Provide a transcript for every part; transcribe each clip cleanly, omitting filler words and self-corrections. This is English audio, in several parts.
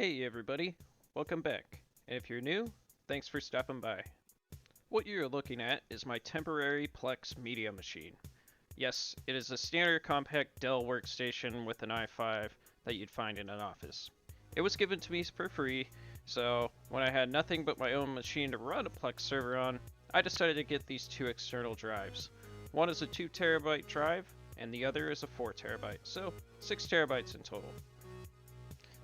Hey everybody, welcome back. And if you're new, thanks for stopping by. What you're looking at is my temporary Plex Media machine. Yes, it is a standard compact Dell workstation with an i5 that you'd find in an office. It was given to me for free, so when I had nothing but my own machine to run a Plex server on, I decided to get these two external drives. One is a 2 terabyte drive, and the other is a 4 terabyte, so 6 terabytes in total.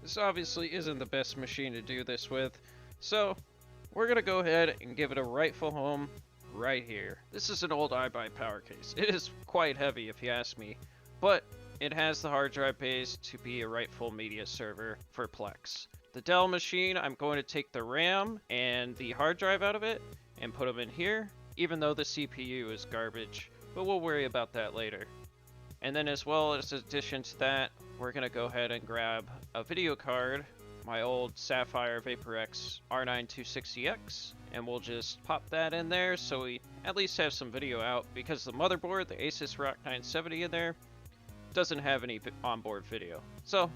This obviously isn't the best machine to do this with, so we're gonna go ahead and give it a rightful home right here. This is an old iBuy power case. It is quite heavy if you ask me, but it has the hard drive base to be a rightful media server for Plex. The Dell machine, I'm going to take the RAM and the hard drive out of it and put them in here, even though the CPU is garbage, but we'll worry about that later. And then as well as addition to that, we're gonna go ahead and grab a video card, my old Sapphire VaporX R9 260X, and we'll just pop that in there so we at least have some video out, because the motherboard, the Asus ROG 970 in there, doesn't have any onboard video. So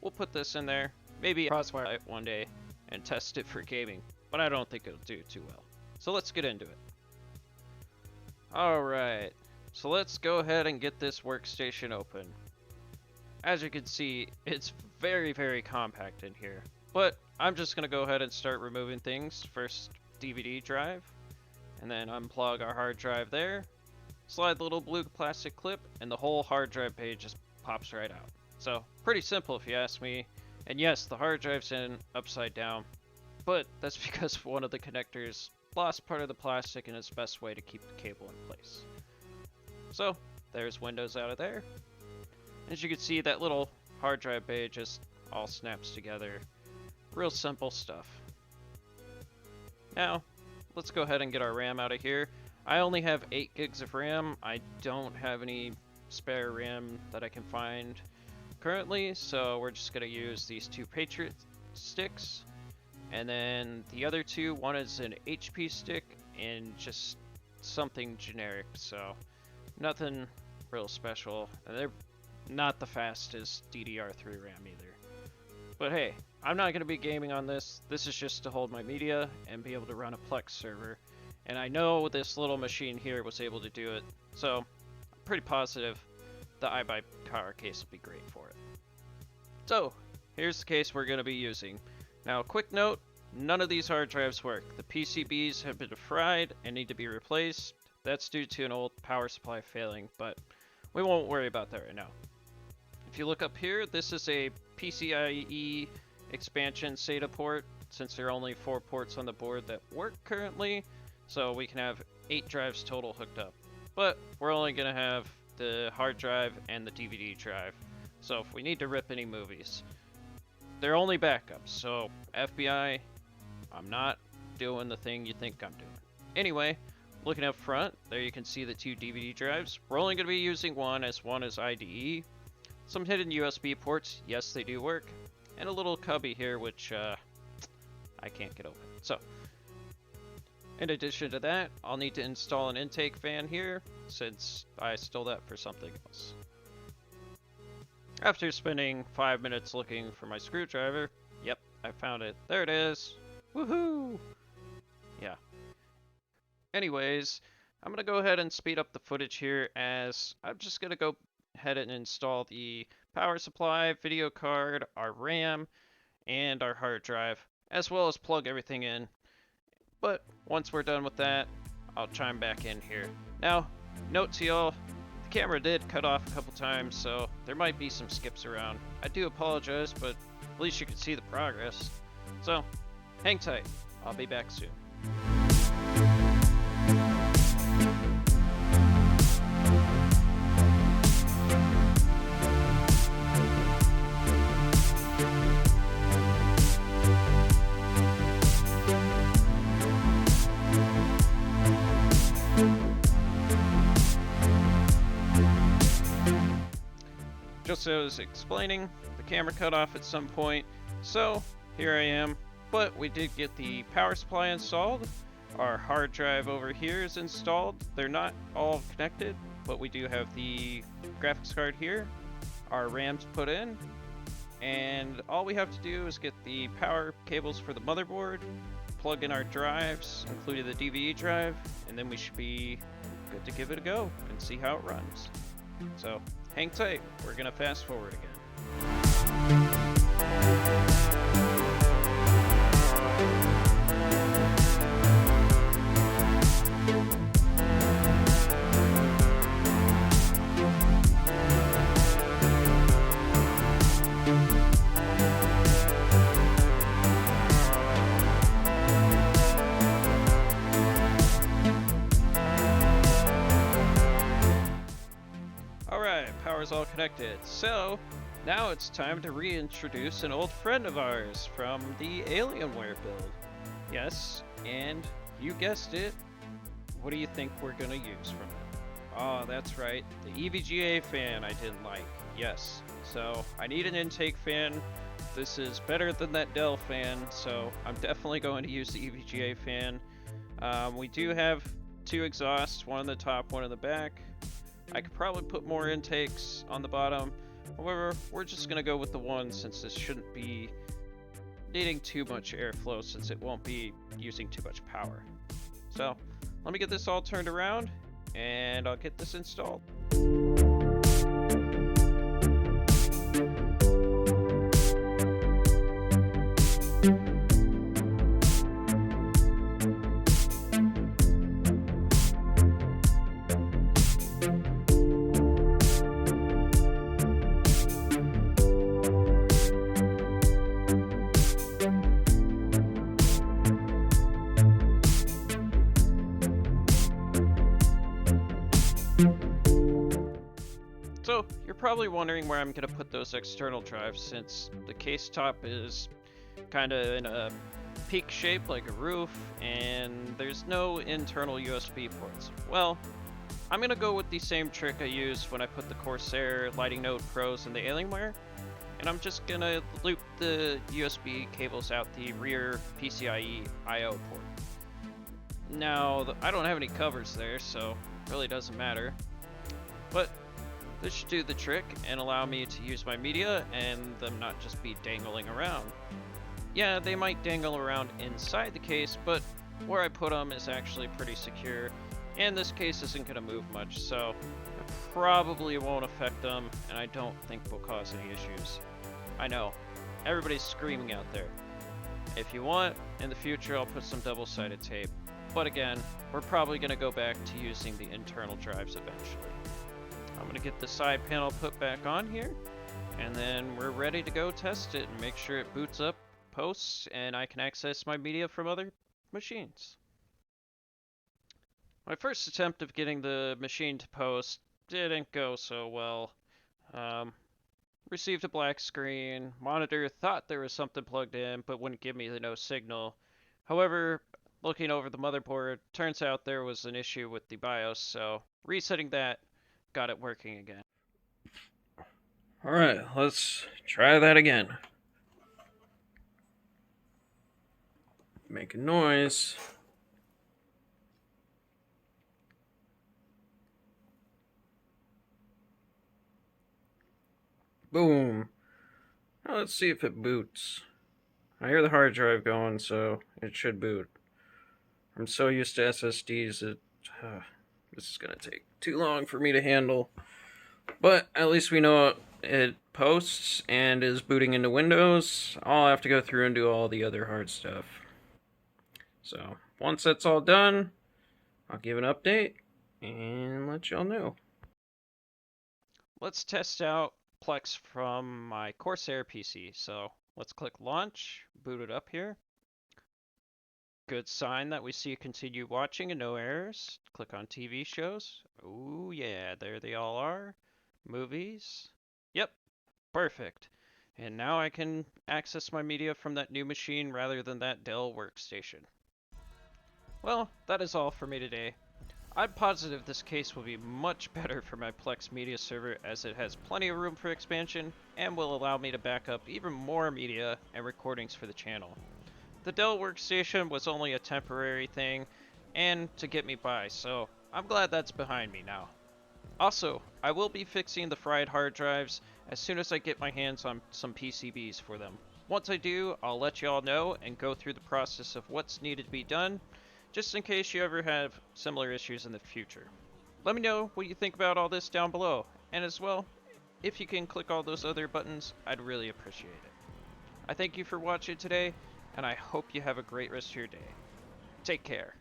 we'll put this in there, maybe crosswire it one day and test it for gaming, but I don't think it'll do too well. So let's get into it. Alright, so let's go ahead and get this workstation open. As you can see, it's very compact in here, but I'm just gonna go ahead and start removing things. First, DVD drive, and then unplug our hard drive there, slide the little blue plastic clip, and the whole hard drive page just pops right out. So pretty simple if you ask me. And yes, the hard drive's in upside down, but that's because one of the connectors lost part of the plastic, and it's the best way to keep the cable in place. So there's Windows out of there. As you can see, that little hard drive bay just all snaps together. Real simple stuff. Now, let's go ahead and get our RAM out of here. I only have 8 gigs of RAM. I don't have any spare RAM that I can find currently, so we're just gonna use these two Patriot sticks. And then the other two, one is an HP stick and just something generic, so nothing real special. And they're not the fastest DDR3 RAM either. But hey, I'm not going to be gaming on this. This is just to hold my media and be able to run a Plex server. And I know this little machine here was able to do it, so I'm pretty positive the iBuy power case will be great for it. So, here's the case we're going to be using. Now, quick note, none of these hard drives work. The PCBs have been fried and need to be replaced. That's due to an old power supply failing, but we won't worry about that right now. If you look up here, this is a PCIe expansion SATA port, since there are only 4 ports on the board that work currently, so we can have 8 drives total hooked up. But we're only going to have the hard drive and the DVD drive, so if we need to rip any movies, they're only backups, so FBI, I'm not doing the thing you think I'm doing. Anyway, looking up front, there you can see the 2 DVD drives. We're only going to be using one is IDE. Some hidden USB ports, yes they do work. And a little cubby here which I can't get open. So, in addition to that, I'll need to install an intake fan here, since I stole that for something else. After spending 5 minutes looking for my screwdriver, yep, I found it. There it is. Woohoo! Yeah. Anyways, I'm going to go ahead and speed up the footage here, as I'm just going to go ahead and install the power supply, video card, our RAM, and our hard drive, as well as plug everything in. But once we're done with that, I'll chime back in here. Now, note to y'all, the camera did cut off a couple times, so there might be some skips around. I do apologize, but at least you can see the progress. So, hang tight. I'll be back soon. Just as I was explaining, the camera cut off at some point, so here I am. But we did get the power supply installed. Our hard drive over here is installed. They're not all connected, but we do have the graphics card here. Our RAM's put in, and all we have to do is get the power cables for the motherboard, plug in our drives, including the DVE drive, and then we should be good to give it a go and see how it runs. So hang tight, we're gonna fast forward again. Power's all connected. So now it's time to reintroduce an old friend of ours from the Alienware build. Yes, and you guessed it. What do you think we're gonna use from it? Oh, that's right, the EVGA fan I didn't like. Yes, so I need an intake fan. This is better than that Dell fan, so I'm definitely going to use the EVGA fan. We do have two exhausts, one on the top, one on the back. I could probably put more intakes on the bottom. However, we're just gonna go with the one since this shouldn't be needing too much airflow since it won't be using too much power. So let me get this all turned around and I'll get this installed. So, you're probably wondering where I'm going to put those external drives since the case top is kind of in a peak shape like a roof and there's no internal USB ports. Well, I'm going to go with the same trick I used when I put the Corsair Lighting Node Pros in the Alienware, and I'm just going to loop the USB cables out the rear PCIe I/O port. Now, I don't have any covers there, so it really doesn't matter. But this should do the trick and allow me to use my media and them not just be dangling around. Yeah, they might dangle around inside the case, but where I put them is actually pretty secure, and this case isn't going to move much, so it probably won't affect them, and I don't think will cause any issues. I know, everybody's screaming out there. If you want, in the future I'll put some double-sided tape, but again, we're probably going to go back to using the internal drives eventually. I'm going to get the side panel put back on here, and then we're ready to go test it and make sure it boots up, posts, and I can access my media from other machines. My first attempt of getting the machine to post didn't go so well. Received a black screen, monitor thought there was something plugged in but wouldn't give me the no signal. However, looking over the motherboard, turns out there was an issue with the BIOS, so resetting that got it working again. Alright, let's try that again. Make a noise. Boom. Now let's see if it boots. I hear the hard drive going, so it should boot. I'm so used to SSDs that this is going to take too long for me to handle. But at least we know it posts and is booting into Windows. I'll have to go through and do all the other hard stuff. So once that's all done, I'll give an update and let y'all know. Let's test out Plex from my Corsair PC. So let's click launch, boot it up here. Good sign that we see continue watching and no errors. Click on TV shows. Oh yeah, there they all are. Movies. Yep, perfect. And now I can access my media from that new machine rather than that Dell workstation. Well, that is all for me today. I'm positive this case will be much better for my Plex Media server as it has plenty of room for expansion and will allow me to back up even more media and recordings for the channel. The Dell workstation was only a temporary thing and to get me by, so I'm glad that's behind me now. Also, I will be fixing the fried hard drives as soon as I get my hands on some PCBs for them. Once I do, I'll let you all know and go through the process of what's needed to be done, just in case you ever have similar issues in the future. Let me know what you think about all this down below, and as well, if you can click all those other buttons, I'd really appreciate it. I thank you for watching today, and I hope you have a great rest of your day. Take care.